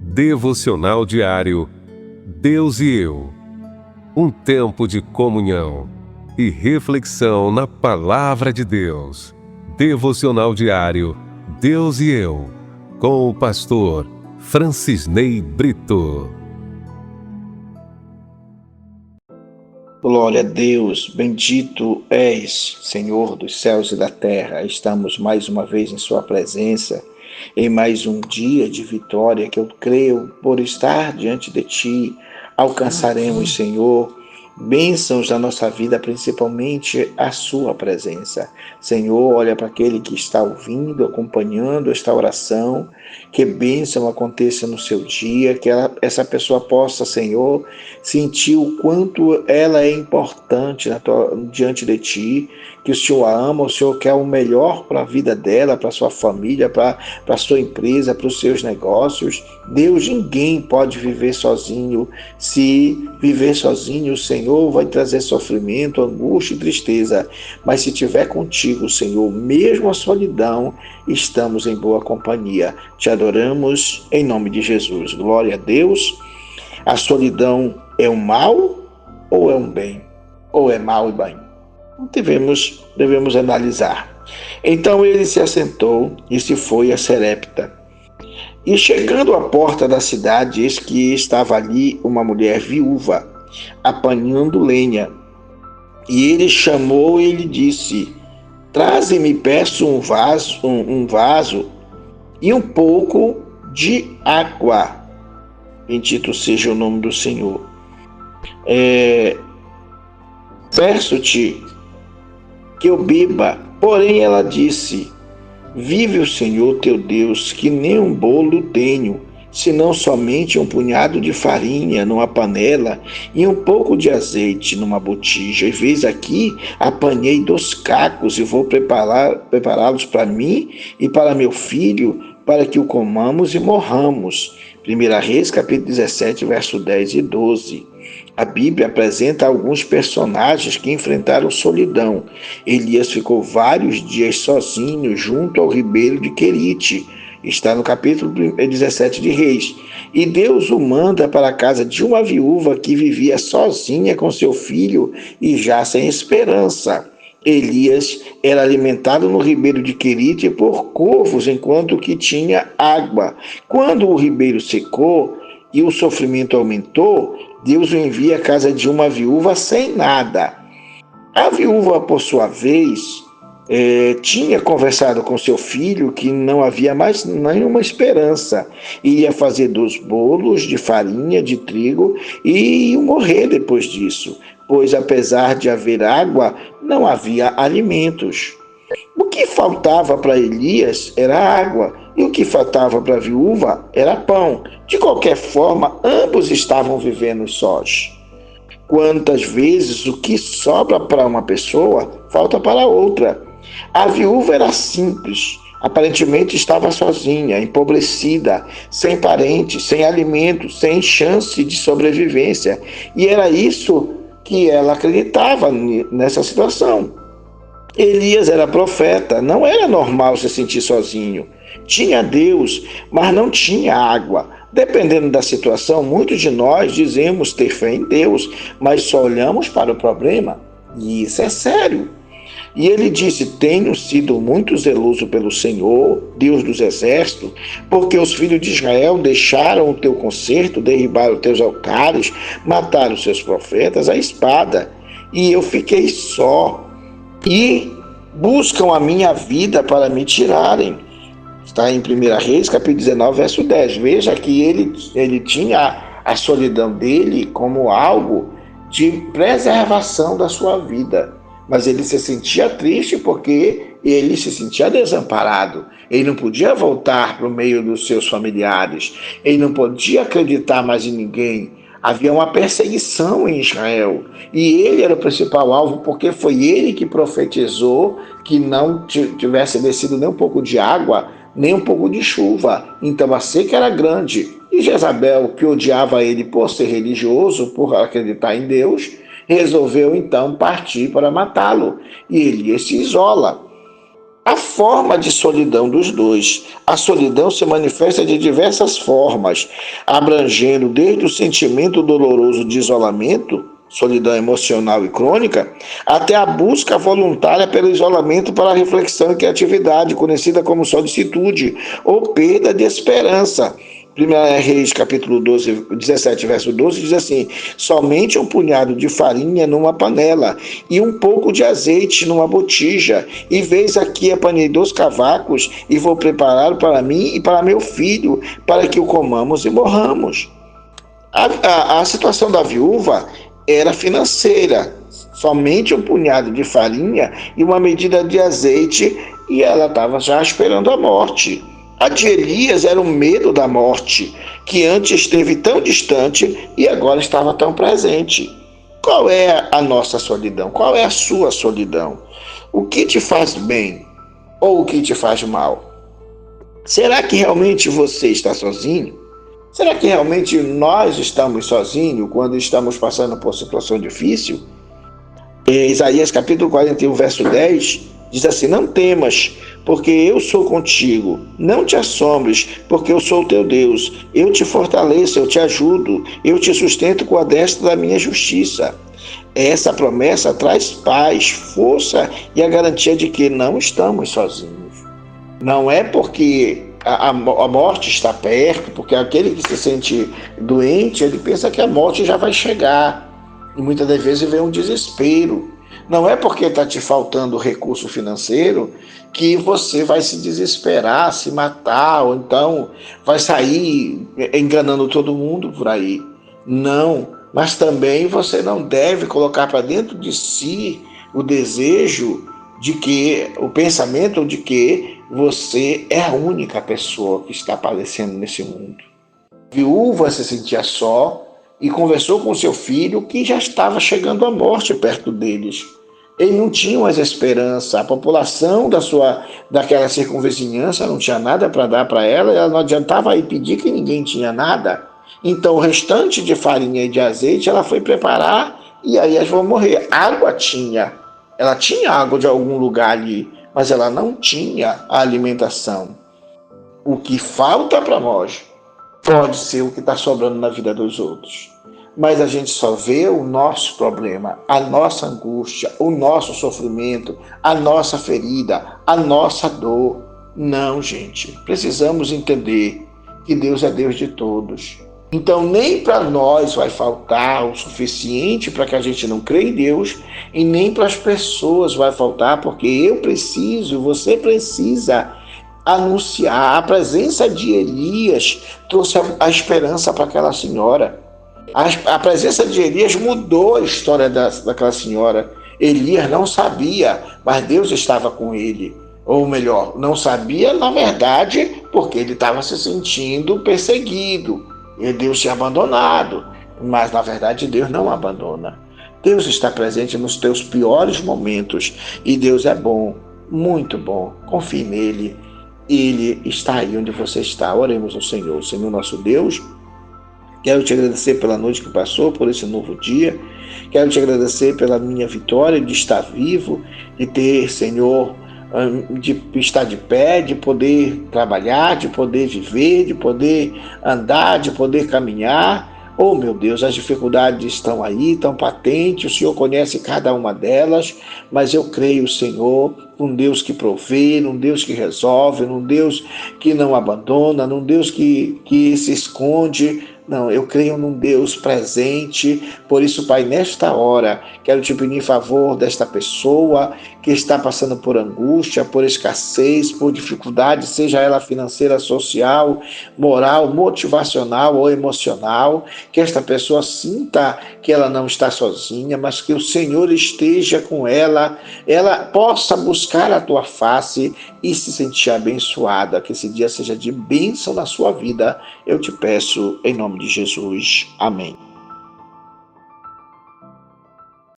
Devocional diário Deus e eu. Um tempo de comunhão e reflexão na Palavra de Deus. Devocional diário Deus e eu, com o pastor Francisney Brito. Glória a Deus, bendito és, Senhor dos céus e da terra. Estamos mais uma vez em sua presença, em mais um dia de vitória que eu creio por estar diante de ti. Alcançaremos, Senhor, bênçãos na nossa vida, principalmente a sua presença. Senhor, olha para aquele que está ouvindo, acompanhando esta oração, que bênção aconteça no seu dia, que essa pessoa possa, Senhor, sentir o quanto ela é importante diante de ti, que o Senhor a ama, o Senhor quer o melhor para a vida dela, para a sua família, para a sua empresa, para os seus negócios. Deus, ninguém pode viver sozinho. Se viver sozinho, o Senhor vai trazer sofrimento, angústia e tristeza. Mas se estiver contigo, Senhor, mesmo a solidão, estamos em boa companhia. Te adoramos em nome de Jesus. Glória a Deus. A solidão é um mal ou é um bem? Ou é mal e bem? Devemos analisar. Então ele se assentou e se foi a Serepta. E chegando à porta da cidade, eis que estava ali uma mulher viúva, apanhando lenha. E ele chamou e lhe disse: traze-me, peço um vaso e um pouco de água. Bendito seja o nome do Senhor. Peço-te que eu beba. Porém ela disse: vive o Senhor teu Deus, que nem um bolo tenho, senão somente um punhado de farinha numa panela e um pouco de azeite numa botija. E vês aqui, apanhei 2 cacos e vou prepará-los para mim e para meu filho, para que o comamos e morramos. 1 Reis, capítulo 17, verso 10 e 12. A Bíblia apresenta alguns personagens que enfrentaram solidão. Elias ficou vários dias sozinho junto ao ribeiro de Querite. Está no capítulo 17 de Reis. E Deus o manda para a casa de uma viúva que vivia sozinha com seu filho e já sem esperança. Elias era alimentado no ribeiro de Querite por corvos, enquanto que tinha água. Quando o ribeiro secou e o sofrimento aumentou, Deus o envia à casa de uma viúva sem nada. A viúva, por sua vez, tinha conversado com seu filho que não havia mais nenhuma esperança. Iria fazer 2 bolos de farinha de trigo e ia morrer depois disso, pois apesar de haver água, não havia alimentos. O que faltava para Elias era água, e o que faltava para a viúva era pão. De qualquer forma, ambos estavam vivendo sós. Quantas vezes o que sobra para uma pessoa falta para outra? A viúva era simples, aparentemente estava sozinha, empobrecida, sem parentes, sem alimento, sem chance de sobrevivência. E era isso que ela acreditava nessa situação. Elias era profeta, não era normal se sentir sozinho. Tinha Deus, mas não tinha água. Dependendo da situação, muitos de nós dizemos ter fé em Deus, mas só olhamos para o problema. E isso é sério. E ele disse: tenho sido muito zeloso pelo Senhor, Deus dos exércitos, porque os filhos de Israel deixaram o teu concerto, derribaram os teus altares, mataram os seus profetas à espada. E eu fiquei só. E buscam a minha vida para me tirarem. Está em 1 Reis, capítulo 19, verso 10. Veja que ele tinha a solidão dele como algo de preservação da sua vida. Mas ele se sentia triste porque ele se sentia desamparado. Ele não podia voltar para o meio dos seus familiares. Ele não podia acreditar mais em ninguém. Havia uma perseguição em Israel. E ele era o principal alvo porque foi ele que profetizou que não tivesse descido nem um pouco de água, nem um pouco de chuva. Então a seca era grande. E Jezabel, que odiava ele por ser religioso, por acreditar em Deus, resolveu então partir para matá-lo. E Elias se isola. a forma de solidão dos dois. A solidão se manifesta de diversas formas, abrangendo desde o sentimento doloroso de isolamento, solidão emocional e crônica, até a busca voluntária pelo isolamento para a reflexão e criatividade, conhecida como solicitude ou perda de esperança. 1 Reis, capítulo 17, verso 12, diz assim: somente um punhado de farinha numa panela e um pouco de azeite numa botija, e veis aqui apanhei 2 cavacos e vou prepará-lo para mim e para meu filho, para que o comamos e morramos. A situação da viúva era financeira, somente um punhado de farinha e uma medida de azeite, e ela estava já esperando a morte. A de Elias era o medo da morte, que antes esteve tão distante e agora estava tão presente. Qual é a nossa solidão? Qual é a sua solidão? O que te faz bem ou o que te faz mal? Será que realmente você está sozinho? Será que realmente nós estamos sozinhos quando estamos passando por situação difícil? Isaías capítulo 41, verso 10, diz assim: não temas, porque eu sou contigo. Não te assombres, porque eu sou o teu Deus. Eu te fortaleço, eu te ajudo, eu te sustento com a destra da minha justiça. Essa promessa traz paz, força e a garantia de que não estamos sozinhos. Não é porque a morte está perto, porque aquele que se sente doente, ele pensa que a morte já vai chegar. E muitas das vezes vem um desespero. Não é porque está te faltando recurso financeiro que você vai se desesperar, se matar, ou então vai sair enganando todo mundo por aí. Não, mas também você não deve colocar para dentro de si o desejo de que, o pensamento de que você é a única pessoa que está padecendo nesse mundo. A viúva se sentia só e conversou com seu filho, que já estava chegando à morte perto deles. Ele não tinha mais esperança. A população daquela circunvizinhança não tinha nada para dar para ela, ela não adiantava ir pedir que ninguém tinha nada. Então o restante de farinha e de azeite ela foi preparar e aí elas vão morrer. Água tinha, ela tinha água de algum lugar ali, mas ela não tinha a alimentação. O que falta para nós pode ser o que está sobrando na vida dos outros. Mas a gente só vê o nosso problema, a nossa angústia, o nosso sofrimento, a nossa ferida, a nossa dor. Não, gente. Precisamos entender que Deus é Deus de todos. Então, nem para nós vai faltar o suficiente para que a gente não creia em Deus, e nem para as pessoas vai faltar, porque eu preciso, você precisa anunciar. A presença de Elias trouxe a esperança para aquela senhora. A presença de Elias mudou a história daquela senhora. Elias não sabia, mas Deus estava com ele. Ou melhor, não sabia, na verdade, porque ele estava se sentindo perseguido. E Deus tinha abandonado. Mas, na verdade, Deus não abandona. Deus está presente nos teus piores momentos. E Deus é bom, muito bom. Confie nele. Ele está aí onde você está. Oremos ao Senhor. Senhor nosso Deus, quero te agradecer pela noite que passou, por esse novo dia. Quero te agradecer pela minha vitória de estar vivo, de ter, Senhor, de estar de pé, de poder trabalhar, de poder viver, de poder andar, de poder caminhar. Oh, meu Deus, as dificuldades estão aí, estão patentes, o Senhor conhece cada uma delas, mas eu creio, Senhor, num Deus que provê, num Deus que resolve, num Deus que não abandona, num Deus que se esconde. Não, eu creio num Deus presente. Por isso, Pai, nesta hora, quero te pedir em favor desta pessoa que está passando por angústia, por escassez, por dificuldade, seja ela financeira, social, moral, motivacional ou emocional, que esta pessoa sinta que ela não está sozinha, mas que o Senhor esteja com ela possa buscar a tua face e se sentir abençoada, que esse dia seja de bênção na sua vida. Eu te peço em nome de Jesus. Amém.